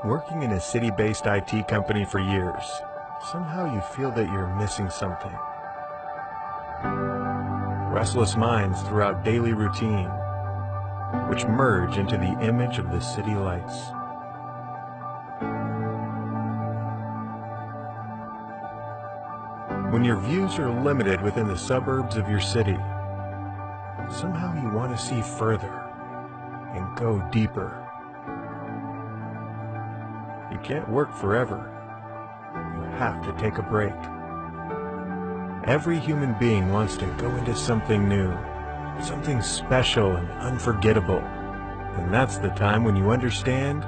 Working in a city-based IT company for years, somehow you feel that you're missing something. Restless minds throughout daily routine, which merge into the image of the city lights. When your views are limited within the suburbs of your city, somehow you want to see further and go deeper. You can't work forever. You have to take a break. Every human being wants to go into something new, something special and unforgettable. And that's the time when you understand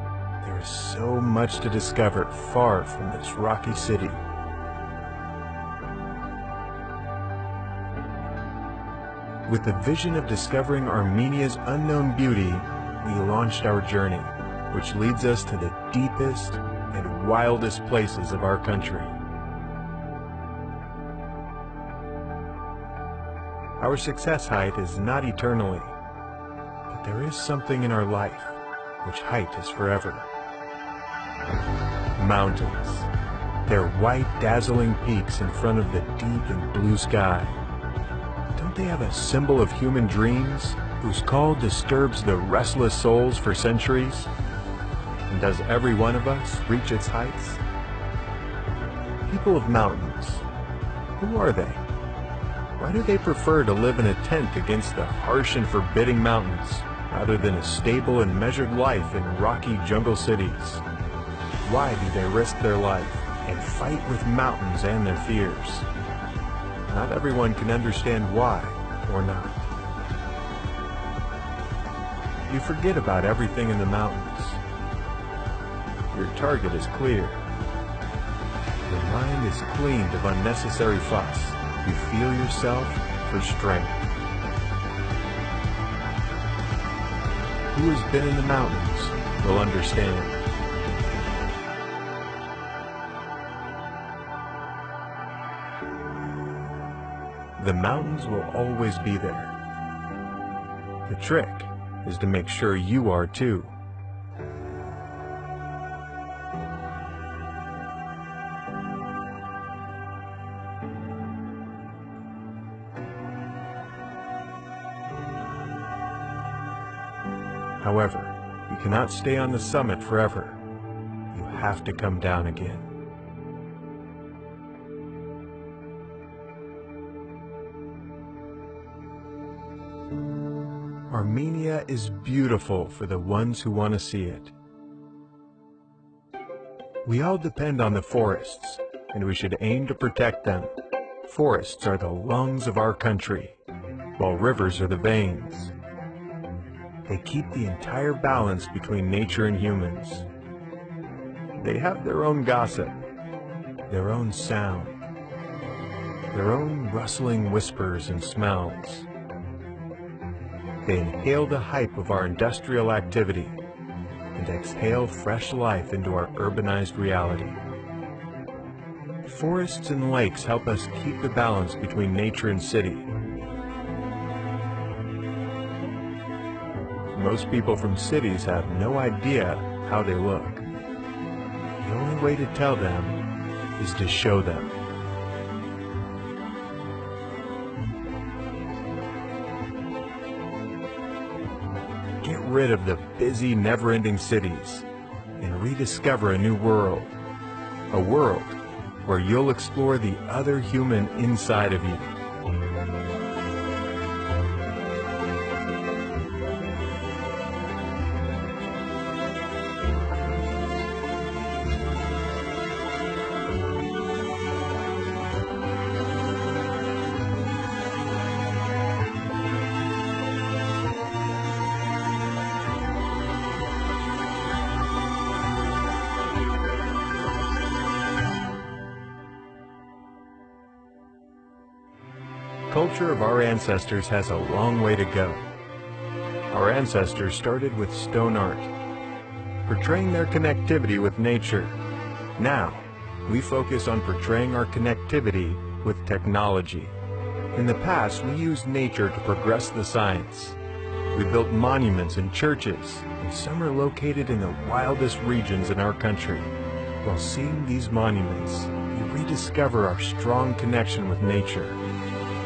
there is so much to discover far from this rocky city. With the vision of discovering Armenia's unknown beauty, we launched our journey, which leads us to the deepest and wildest places of our country. Our success height is not eternally, but there is something in our life which height is forever. Mountains, their white dazzling peaks in front of the deep and blue sky. Don't they have a symbol of human dreams whose call disturbs the restless souls for centuries? And does every one of us reach its heights? People of mountains, who are they? Why do they prefer to live in a tent against the harsh and forbidding mountains, rather than a stable and measured life in rocky jungle cities? Why do they risk their life and fight with mountains and their fears? Not everyone can understand why or not. You forget about everything in the mountains. Your target is clear. Your mind is cleaned of unnecessary fuss. You feel yourself for strength. Who has been in the mountains will understand. The mountains will always be there. The trick is to make sure you are too. However, you cannot stay on the summit forever. You have to come down again. Armenia is beautiful for the ones who want to see it. We all depend on the forests, and we should aim to protect them. Forests are the lungs of our country, while rivers are the veins. They keep the entire balance between nature and humans. They have their own gossip, their own sound, their own rustling whispers and smells. They inhale the hype of our industrial activity and exhale fresh life into our urbanized reality. Forests and lakes help us keep the balance between nature and city. Most people from cities have no idea how they look. The only way to tell them is to show them. Get rid of the busy, never-ending cities and rediscover a new world. A world where you'll explore the other human inside of you. Culture of our ancestors has a long way to go. Our ancestors started with stone art, portraying their connectivity with nature. Now, we focus on portraying our connectivity with technology. In the past, we used nature to progress the science. we built monuments and churches, and some are located in the wildest regions in our country. While seeing these monuments, we rediscover our strong connection with nature.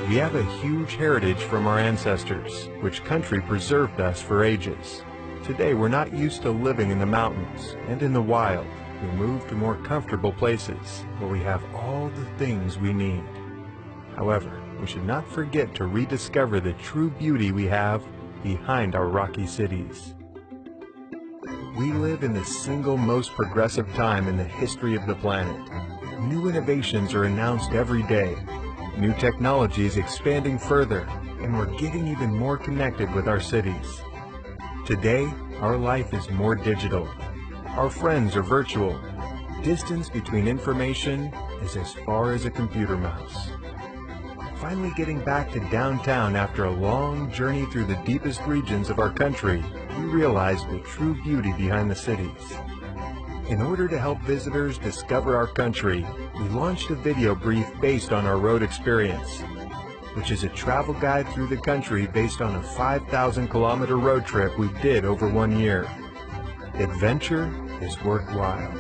We have a huge heritage from our ancestors, which country preserved us for ages. Today we're not used to living in the mountains and in the wild. We move to more comfortable places where we have all the things we need. However, we should not forget to rediscover the true beauty we have behind our rocky cities. We live in the single most progressive time in the history of the planet. New innovations are announced every day. New technology is expanding further, and we're getting even more connected with our cities. Today, our life is more digital. Our friends are virtual. Distance between information is as far as a computer mouse. Finally getting back to downtown after a long journey through the deepest regions of our country, we realized the true beauty behind the cities. In order to help visitors discover our country, we launched a video brief based on our road experience, which is a travel guide through the country based on a 5,000-kilometer road trip we did over 1 year. Adventure is worthwhile.